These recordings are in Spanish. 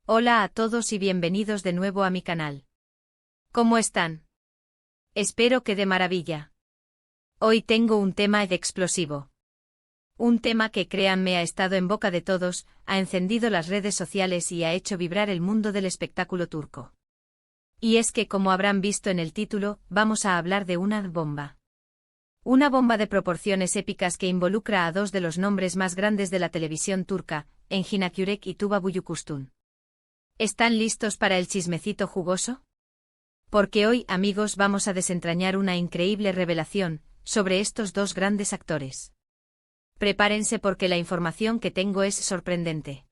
Hola a todos y bienvenidos de nuevo a mi canal. ¿Cómo están? Espero que de maravilla. Hoy tengo un tema explosivo. Un tema que, créanme, ha estado en boca de todos, ha encendido las redes sociales y ha hecho vibrar el mundo del espectáculo turco. Y es que, como habrán visto en el título, vamos a hablar de una bomba. Una bomba de proporciones épicas que involucra a dos de los nombres más grandes de la televisión turca, Engin Akyürek y Tuba Büyüküstün. ¿Están listos para el chismecito jugoso? Porque hoy, amigos, vamos a desentrañar una increíble revelación sobre estos dos grandes actores. Prepárense porque la información que tengo es sorprendente.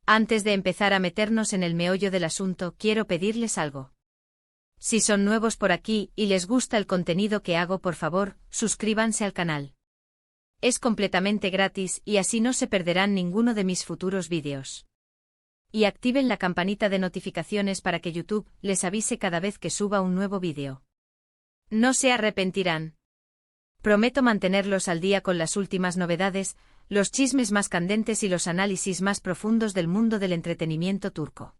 Antes de empezar a meternos en el meollo del asunto, quiero pedirles algo. Si son nuevos por aquí y les gusta el contenido que hago, por favor, suscríbanse al canal. Es completamente gratis y así no se perderán ninguno de mis futuros vídeos. Y activen la campanita de notificaciones para que YouTube les avise cada vez que suba un nuevo vídeo. No se arrepentirán. Prometo mantenerlos al día con las últimas novedades, los chismes más candentes y los análisis más profundos del mundo del entretenimiento turco.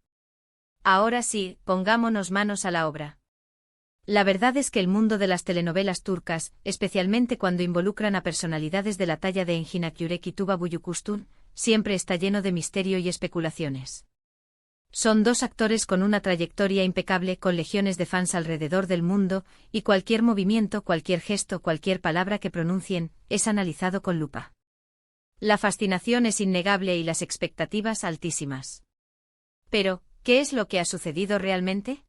Ahora sí, pongámonos manos a la obra. La verdad es que el mundo de las telenovelas turcas, especialmente cuando involucran a personalidades de la talla de Engin Akyürek y Tuba Büyüküstün, siempre está lleno de misterio y especulaciones. Son dos actores con una trayectoria impecable, con legiones de fans alrededor del mundo, y cualquier movimiento, cualquier gesto, cualquier palabra que pronuncien, es analizado con lupa. La fascinación es innegable y las expectativas altísimas. Pero, ¿qué es lo que ha sucedido realmente?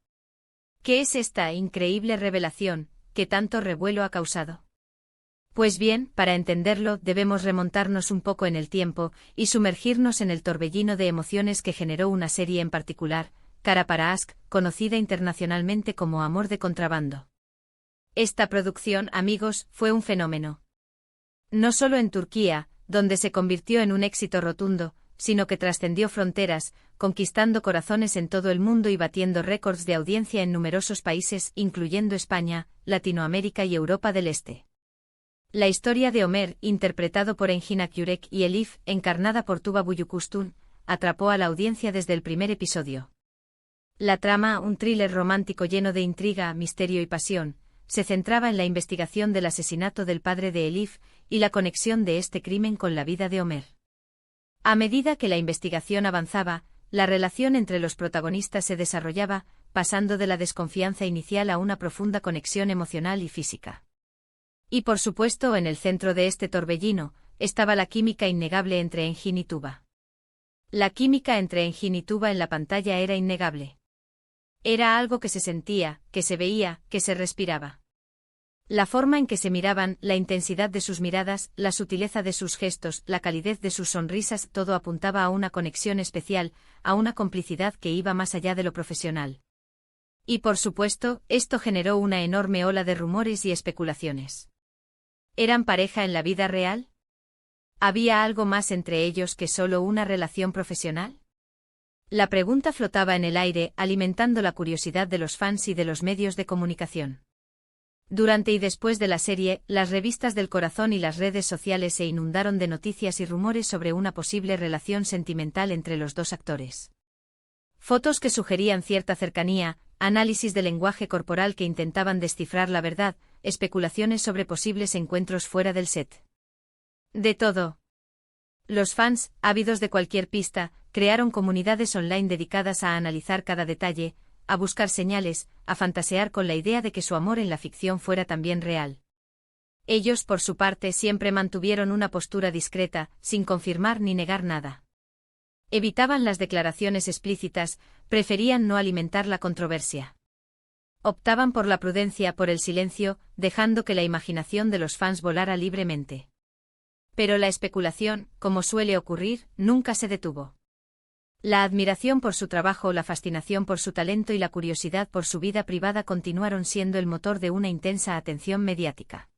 ¿Qué es esta increíble revelación que tanto revuelo ha causado? Pues bien, para entenderlo debemos remontarnos un poco en el tiempo y sumergirnos en el torbellino de emociones que generó una serie en particular, Kara para Aşk, conocida internacionalmente como Amor de contrabando. Esta producción, amigos, fue un fenómeno. No solo en Turquía, donde se convirtió en un éxito rotundo, sino que trascendió fronteras, conquistando corazones en todo el mundo y batiendo récords de audiencia en numerosos países, incluyendo España, Latinoamérica y Europa del Este. La historia de Ömer, interpretado por Engin Akyürek, y Elif, encarnada por Tuba Büyüküstün, atrapó a la audiencia desde el primer episodio. La trama, un thriller romántico lleno de intriga, misterio y pasión, se centraba en la investigación del asesinato del padre de Elif y la conexión de este crimen con la vida de Ömer. A medida que la investigación avanzaba, la relación entre los protagonistas se desarrollaba, pasando de la desconfianza inicial a una profunda conexión emocional y física. Y por supuesto, en el centro de este torbellino, estaba la química innegable entre Engin y Tuba. La química entre Engin y Tuba en la pantalla era innegable. Era algo que se sentía, que se veía, que se respiraba. La forma en que se miraban, la intensidad de sus miradas, la sutileza de sus gestos, la calidez de sus sonrisas, todo apuntaba a una conexión especial, a una complicidad que iba más allá de lo profesional. Y por supuesto, esto generó una enorme ola de rumores y especulaciones. ¿Eran pareja en la vida real? ¿Había algo más entre ellos que solo una relación profesional? La pregunta flotaba en el aire, alimentando la curiosidad de los fans y de los medios de comunicación. Durante y después de la serie, las revistas del corazón y las redes sociales se inundaron de noticias y rumores sobre una posible relación sentimental entre los dos actores. Fotos que sugerían cierta cercanía, análisis de lenguaje corporal que intentaban descifrar la verdad, especulaciones sobre posibles encuentros fuera del set. De todo. Los fans, ávidos de cualquier pista, crearon comunidades online dedicadas a analizar cada detalle, a buscar señales, a fantasear con la idea de que su amor en la ficción fuera también real. Ellos, por su parte, siempre mantuvieron una postura discreta, sin confirmar ni negar nada. Evitaban las declaraciones explícitas, preferían no alimentar la controversia. Optaban por la prudencia, por el silencio, dejando que la imaginación de los fans volara libremente. Pero la especulación, como suele ocurrir, nunca se detuvo. La admiración por su trabajo, la fascinación por su talento y la curiosidad por su vida privada continuaron siendo el motor de una intensa atención mediática.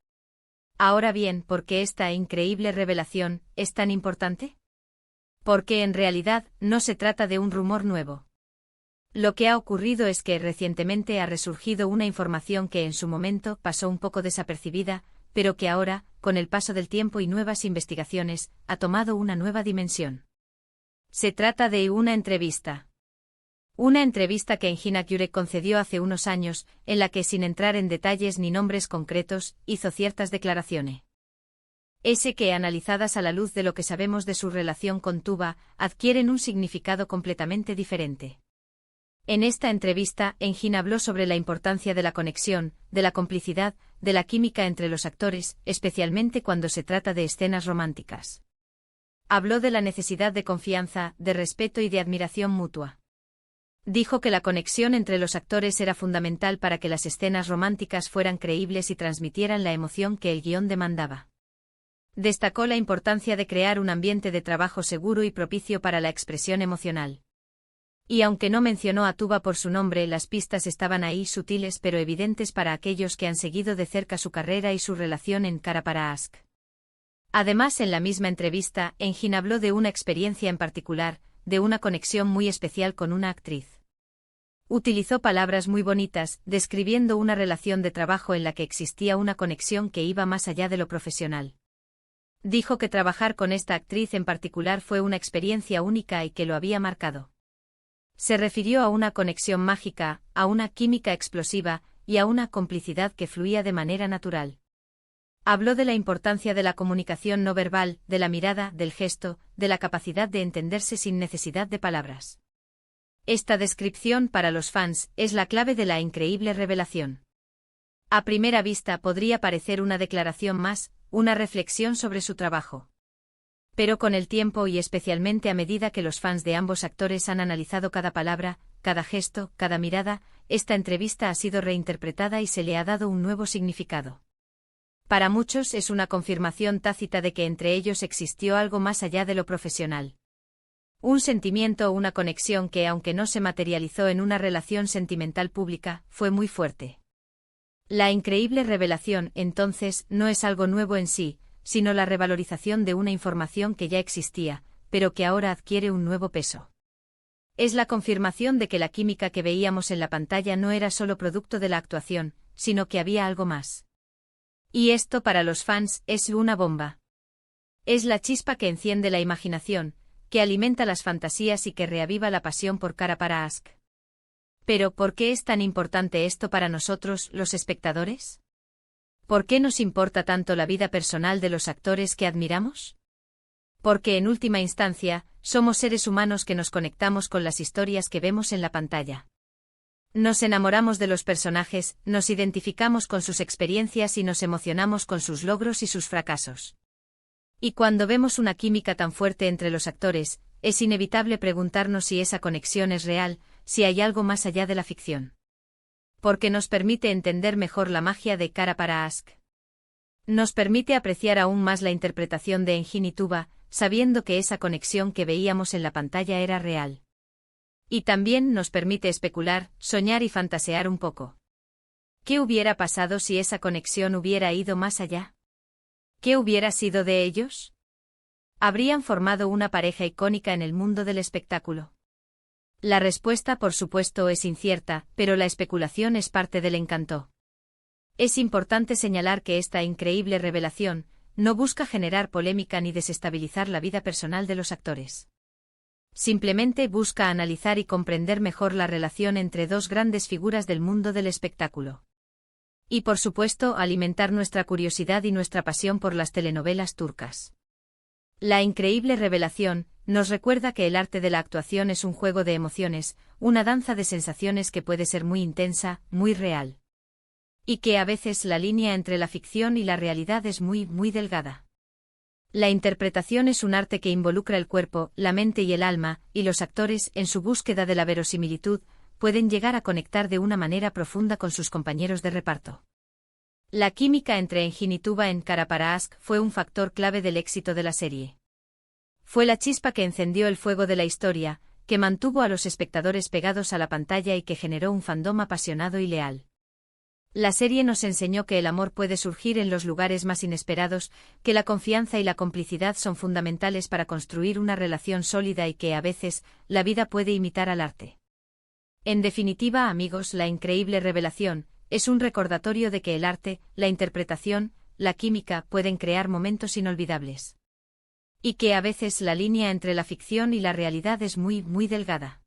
Ahora bien, ¿por qué esta increíble revelación es tan importante? Porque en realidad no se trata de un rumor nuevo. Lo que ha ocurrido es que recientemente ha resurgido una información que en su momento pasó un poco desapercibida, pero que ahora, con el paso del tiempo y nuevas investigaciones, ha tomado una nueva dimensión. Se trata de una entrevista. Una entrevista que Engin Akyurek concedió hace unos años, en la que sin entrar en detalles ni nombres concretos, hizo ciertas declaraciones. Que analizadas a la luz de lo que sabemos de su relación con Tuba, adquieren un significado completamente diferente. En esta entrevista, Engin habló sobre la importancia de la conexión, de la complicidad, de la química entre los actores, especialmente cuando se trata de escenas románticas. Habló de la necesidad de confianza, de respeto y de admiración mutua. Dijo que la conexión entre los actores era fundamental para que las escenas románticas fueran creíbles y transmitieran la emoción que el guión demandaba. Destacó la importancia de crear un ambiente de trabajo seguro y propicio para la expresión emocional. Y aunque no mencionó a Tuba por su nombre, las pistas estaban ahí, sutiles pero evidentes para aquellos que han seguido de cerca su carrera y su relación en Kara para Ask. Además, en la misma entrevista, Engin habló de una experiencia en particular, de una conexión muy especial con una actriz. Utilizó palabras muy bonitas, describiendo una relación de trabajo en la que existía una conexión que iba más allá de lo profesional. Dijo que trabajar con esta actriz en particular fue una experiencia única y que lo había marcado. Se refirió a una conexión mágica, a una química explosiva y a una complicidad que fluía de manera natural. Habló de la importancia de la comunicación no verbal, de la mirada, del gesto, de la capacidad de entenderse sin necesidad de palabras. Esta descripción para los fans es la clave de la increíble revelación. A primera vista podría parecer una declaración más, una reflexión sobre su trabajo. Pero con el tiempo y especialmente a medida que los fans de ambos actores han analizado cada palabra, cada gesto, cada mirada, esta entrevista ha sido reinterpretada y se le ha dado un nuevo significado. Para muchos es una confirmación tácita de que entre ellos existió algo más allá de lo profesional. Un sentimiento o una conexión que, aunque no se materializó en una relación sentimental pública, fue muy fuerte. La increíble revelación, entonces, no es algo nuevo en sí, sino la revalorización de una información que ya existía, pero que ahora adquiere un nuevo peso. Es la confirmación de que la química que veíamos en la pantalla no era solo producto de la actuación, sino que había algo más. Y esto para los fans es una bomba. Es la chispa que enciende la imaginación, que alimenta las fantasías y que reaviva la pasión por Kara para Ask. Pero, ¿por qué es tan importante esto para nosotros, los espectadores? ¿Por qué nos importa tanto la vida personal de los actores que admiramos? Porque en última instancia, somos seres humanos que nos conectamos con las historias que vemos en la pantalla. Nos enamoramos de los personajes, nos identificamos con sus experiencias y nos emocionamos con sus logros y sus fracasos. Y cuando vemos una química tan fuerte entre los actores, es inevitable preguntarnos si esa conexión es real, si hay algo más allá de la ficción. Porque nos permite entender mejor la magia de Kara para Ask. Nos permite apreciar aún más la interpretación de Engin y Tuba, sabiendo que esa conexión que veíamos en la pantalla era real. Y también nos permite especular, soñar y fantasear un poco. ¿Qué hubiera pasado si esa conexión hubiera ido más allá? ¿Qué hubiera sido de ellos? ¿Habrían formado una pareja icónica en el mundo del espectáculo? La respuesta, por supuesto, es incierta, pero la especulación es parte del encanto. Es importante señalar que esta increíble revelación no busca generar polémica ni desestabilizar la vida personal de los actores. Simplemente busca analizar y comprender mejor la relación entre dos grandes figuras del mundo del espectáculo. Y por supuesto, alimentar nuestra curiosidad y nuestra pasión por las telenovelas turcas. La increíble revelación nos recuerda que el arte de la actuación es un juego de emociones, una danza de sensaciones que puede ser muy intensa, muy real. Y que a veces la línea entre la ficción y la realidad es muy, muy delgada. La interpretación es un arte que involucra el cuerpo, la mente y el alma, y los actores, en su búsqueda de la verosimilitud, pueden llegar a conectar de una manera profunda con sus compañeros de reparto. La química entre Engin y Tuba en Kara para Ask fue un factor clave del éxito de la serie. Fue la chispa que encendió el fuego de la historia, que mantuvo a los espectadores pegados a la pantalla y que generó un fandom apasionado y leal. La serie nos enseñó que el amor puede surgir en los lugares más inesperados, que la confianza y la complicidad son fundamentales para construir una relación sólida y que, a veces, la vida puede imitar al arte. En definitiva, amigos, la increíble revelación es un recordatorio de que el arte, la interpretación, la química pueden crear momentos inolvidables. Y que a veces la línea entre la ficción y la realidad es muy, muy delgada.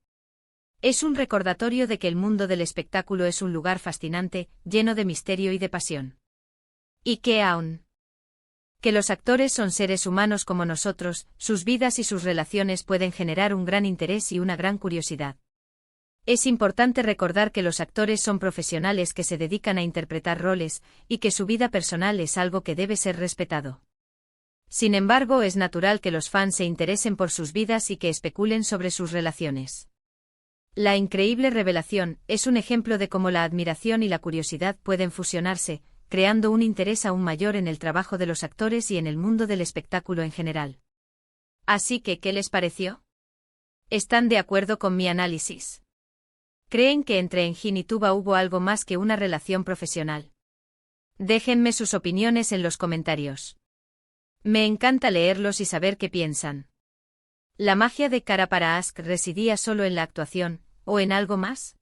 Es un recordatorio de que el mundo del espectáculo es un lugar fascinante, lleno de misterio y de pasión. Y que aún que los actores son seres humanos como nosotros, sus vidas y sus relaciones pueden generar un gran interés y una gran curiosidad. Es importante recordar que los actores son profesionales que se dedican a interpretar roles, y que su vida personal es algo que debe ser respetado. Sin embargo, es natural que los fans se interesen por sus vidas y que especulen sobre sus relaciones. La increíble revelación es un ejemplo de cómo la admiración y la curiosidad pueden fusionarse, creando un interés aún mayor en el trabajo de los actores y en el mundo del espectáculo en general. Así que, ¿qué les pareció? ¿Están de acuerdo con mi análisis? ¿Creen que entre Engin y Tuba hubo algo más que una relación profesional? Déjenme sus opiniones en los comentarios. Me encanta leerlos y saber qué piensan. ¿La magia de Cara para Ask residía solo en la actuación, o en algo más?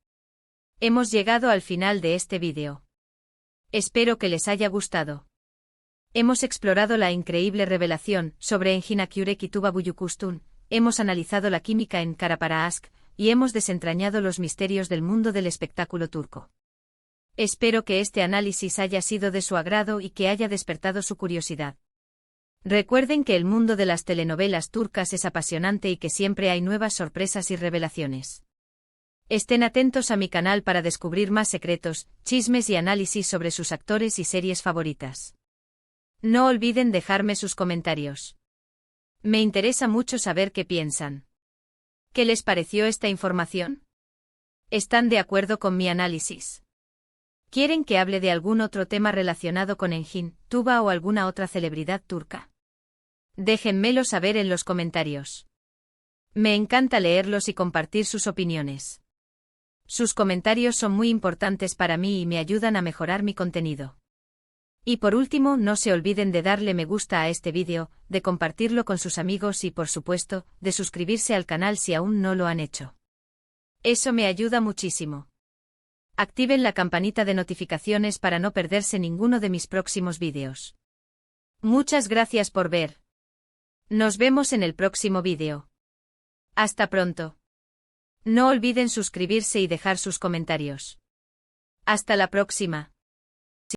Hemos llegado al final de este vídeo. Espero que les haya gustado. Hemos explorado la increíble revelación sobre Engin Akyurek y Tuba Büyüküstün, hemos analizado la química en Cara para Ask, y hemos desentrañado los misterios del mundo del espectáculo turco. Espero que este análisis haya sido de su agrado y que haya despertado su curiosidad. Recuerden que el mundo de las telenovelas turcas es apasionante y que siempre hay nuevas sorpresas y revelaciones. Estén atentos a mi canal para descubrir más secretos, chismes y análisis sobre sus actores y series favoritas. No olviden dejarme sus comentarios. Me interesa mucho saber qué piensan. ¿Qué les pareció esta información? ¿Están de acuerdo con mi análisis? ¿Quieren que hable de algún otro tema relacionado con Engin, Tuba o alguna otra celebridad turca? Déjenmelo saber en los comentarios. Me encanta leerlos y compartir sus opiniones. Sus comentarios son muy importantes para mí y me ayudan a mejorar mi contenido. Y por último, no se olviden de darle me gusta a este vídeo, de compartirlo con sus amigos y por supuesto, de suscribirse al canal si aún no lo han hecho. Eso me ayuda muchísimo. Activen la campanita de notificaciones para no perderse ninguno de mis próximos vídeos. Muchas gracias por ver. Nos vemos en el próximo vídeo. Hasta pronto. No olviden suscribirse y dejar sus comentarios. Hasta la próxima.